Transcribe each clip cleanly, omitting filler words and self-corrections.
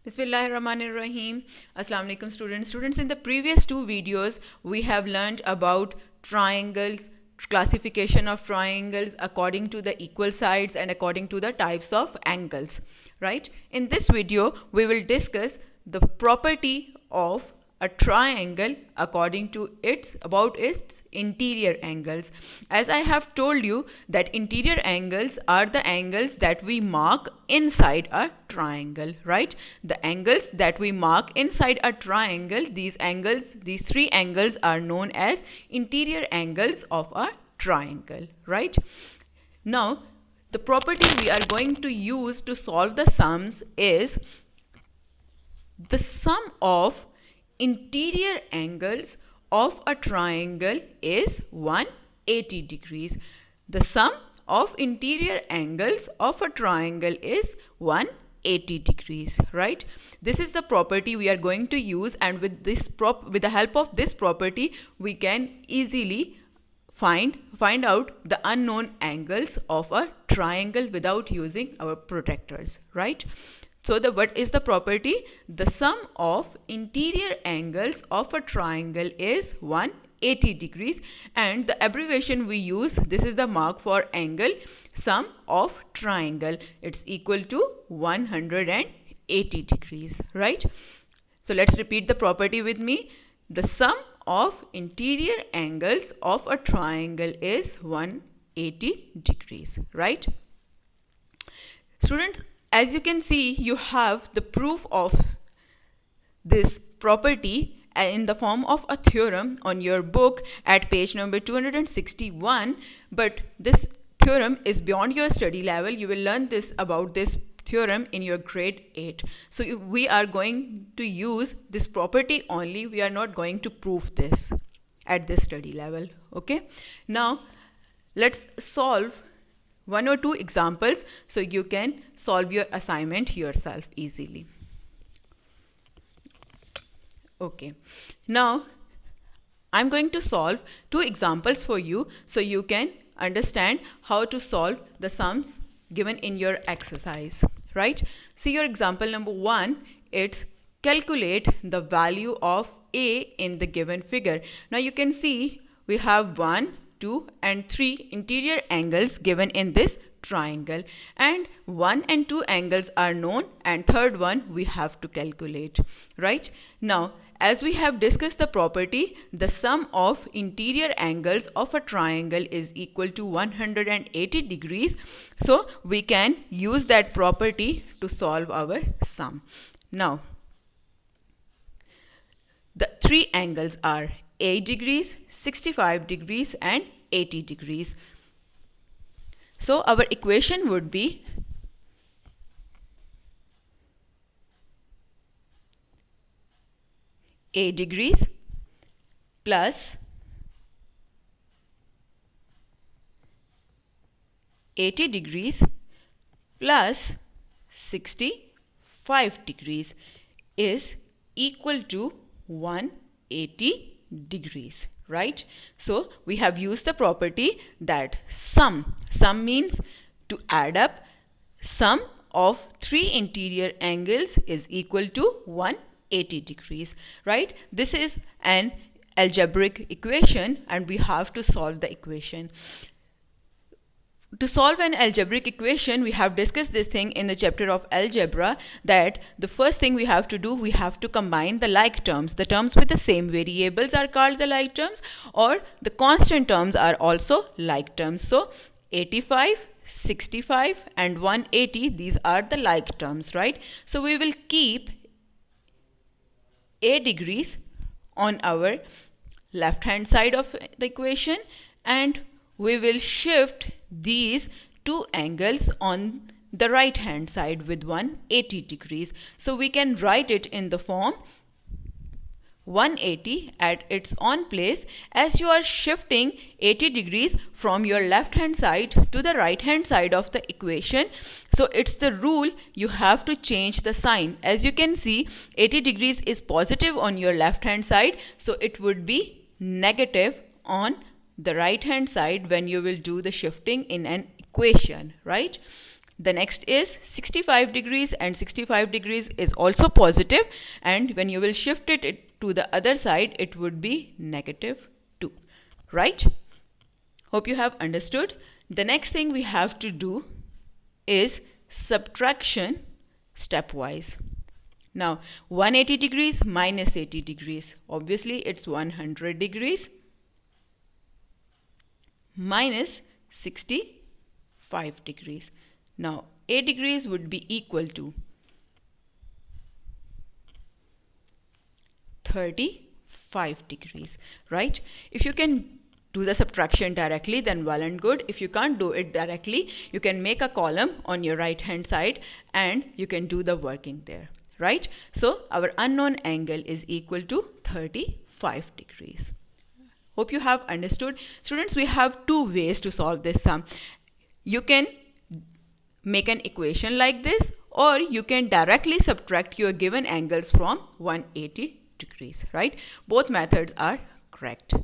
Bismillahirrahmanirrahim. Assalamu alaikum students. Students, in the previous two videos, we have learned about triangles, classification of triangles according to the equal sides and according to the types of angles, right? In this video, we will discuss the property of a triangle according to its interior angles. As I have told you that interior angles are the angles that we mark inside a triangle, right? The angles that we mark inside a triangle, these three angles are known as interior angles of a triangle, right? Now, the property we are going to use to solve the sums is the sum of interior angles of a triangle is 180 degrees. The sum of interior angles of a triangle is 180 degrees, right? This is the property we are going to use, and with the help of this property we can easily find out the unknown angles of a triangle without using our protractors, right? So what is the property? The sum of interior angles of a triangle is 180 degrees, and the abbreviation we use, this is the mark for angle, sum of triangle. It's equal to 180 degrees, right? So let's repeat the property with me. The sum of interior angles of a triangle is 180 degrees, right? Students, as you can see, you have the proof of this property in the form of a theorem on your book at page number 261, but this theorem is beyond your study level. You will learn about this theorem in your grade 8. So we are going to use this property only. We are not going to prove this at this study level. Okay, now let's solve one or two examples so you can solve your assignment yourself easily. Okay, now I'm going to solve two examples for you so you can understand how to solve the sums given in your exercise, right? See your example number 1. It's calculate the value of a in the given figure. Now you can see we have 1, 2 and 3 interior angles given in this triangle, and 1 and 2 angles are known and third one we have to calculate, right? Now, as we have discussed the property, the sum of interior angles of a triangle is equal to 180 degrees. So we can use that property to solve our sum. Now, the three angles are 8 degrees, 65 degrees and 80 degrees. So our equation would be a degrees plus 80 degrees plus 65 degrees is equal to 180 degrees, right? So we have used the property that sum means to add up. Sum of three interior angles is equal to 180 degrees, right? This is an algebraic equation and we have to solve the equation. To solve an algebraic equation, we have discussed this thing in the chapter of algebra, that the first thing we have to do, we have to combine the like terms. The terms with the same variables are called the like terms, or the constant terms are also like terms. So 85, 65 and 180, these are the like terms, right? So we will keep a degrees on our left hand side of the equation, and we will shift these two angles on the right hand side with 180 degrees. So we can write it in the form 180 at its own place, as you are shifting 80 degrees from your left hand side to the right hand side of the equation. So it's the rule, you have to change the sign. As you can see, 80 degrees is positive on your left hand side, so it would be negative on the right hand side when you will do the shifting in an equation, right? The next is 65 degrees, and 65 degrees is also positive, and when you will shift it to the other side, it would be negative 2. Right? Hope you have understood. The next thing we have to do is subtraction stepwise. Now 180 degrees minus 80 degrees. Obviously it's 100 degrees minus 65 degrees. Now 8 degrees would be equal to 35 degrees, right? If you can do the subtraction directly, then well and good. If you can't do it directly, you can make a column on your right hand side and you can do the working there, right? So our unknown angle is equal to 35 degrees. Hope you have understood. Students, we have two ways to solve this sum. You can make an equation like this, or you can directly subtract your given angles from 180 degrees, right? Both methods are correct.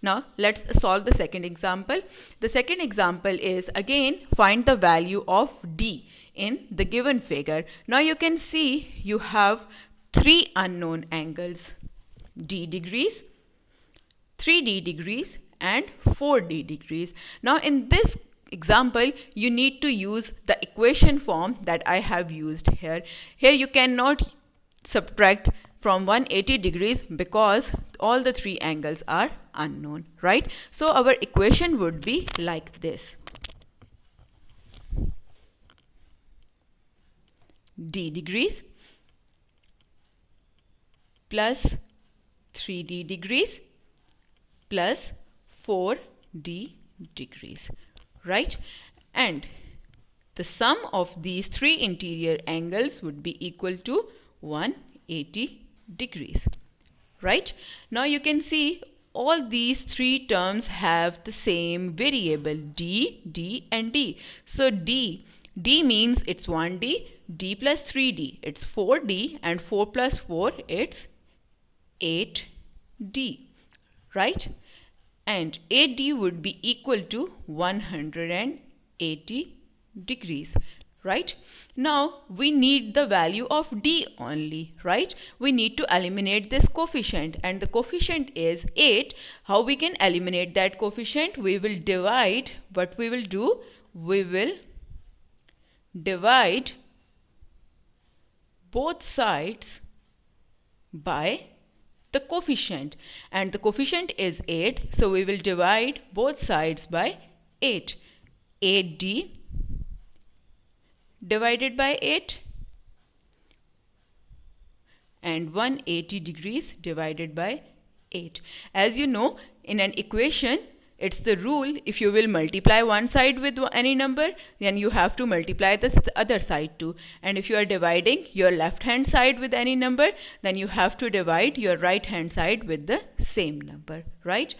Now let's solve the second example. The second example is again find the value of D in the given figure. Now you can see you have three unknown angles: D degrees, 3D degrees, and 4D degrees. Now in this example you need to use the equation form that I have used here. Here you cannot subtract from 180 degrees because all the three angles are unknown, right? So our equation would be like this: D degrees plus 3D degrees plus 4D degrees, right? And the sum of these three interior angles would be equal to 180 degrees, right? Now you can see all these three terms have the same variable D, D and D. So D means it's 1D, D plus 3D it's 4D, and 4 plus 4 it's 8D, right? And 8D would be equal to 180 degrees, right? Now we need the value of D only, right? We need to eliminate this coefficient, and the coefficient is 8. How we can eliminate that coefficient? We will divide. What we will do? We will divide both sides by the coefficient, and the coefficient is 8, so we will divide both sides by 8. 8D divided by 8 and 180 degrees divided by 8. As you know, in an equation it's the rule, if you will multiply one side with any number, then you have to multiply the other side too. And if you are dividing your left hand side with any number, then you have to divide your right hand side with the same number, right?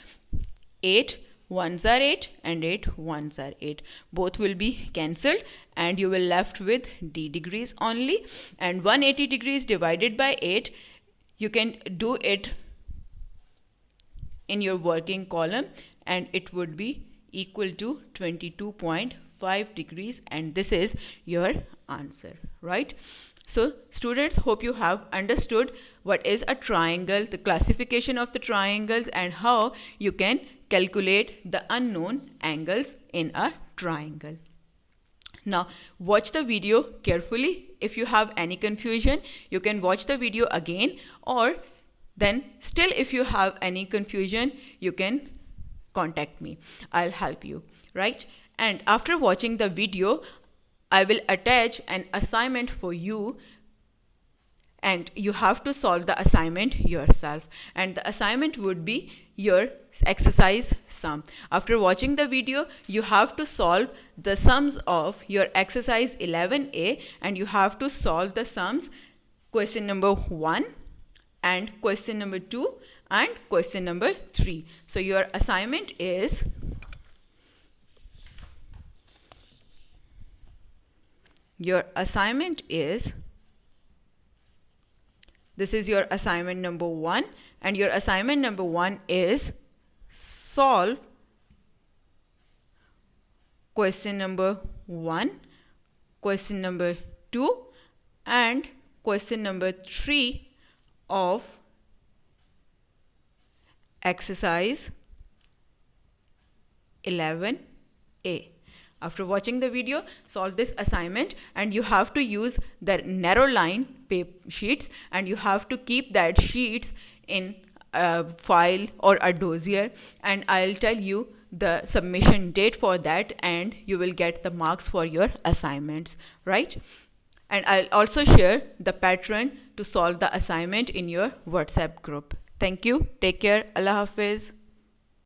8 ones are 8 and 8 ones are 8. Both will be cancelled and you will left with D degrees only. And 180 degrees divided by 8, you can do it in your working column, and it would be equal to 22.5 degrees, and this is your answer, right? So students, hope you have understood what is a triangle, the classification of the triangles, and how you can calculate the unknown angles in a triangle. Now watch the video carefully. If you have any confusion, you can watch the video again, or then still if you have any confusion, you can contact me. I'll help you, right? And after watching the video, I will attach an assignment for you, and you have to solve the assignment yourself, and the assignment would be your exercise sum. After watching the video, you have to solve the sums of your exercise 11A, and you have to solve the sums question number 1 and question number 2 and question number 3. So your assignment is this is your assignment number 1, and your assignment number 1 is solve question number 1 question number 2 and question number 3 of exercise 11a. After watching the video, solve this assignment, and you have to use the narrow line sheets, and you have to keep that sheets in a file or a dossier, and I'll tell you the submission date for that, and you will get the marks for your assignments, right? And I'll also share the pattern to solve the assignment in your WhatsApp group. Thank you. Take care. Allah Hafiz.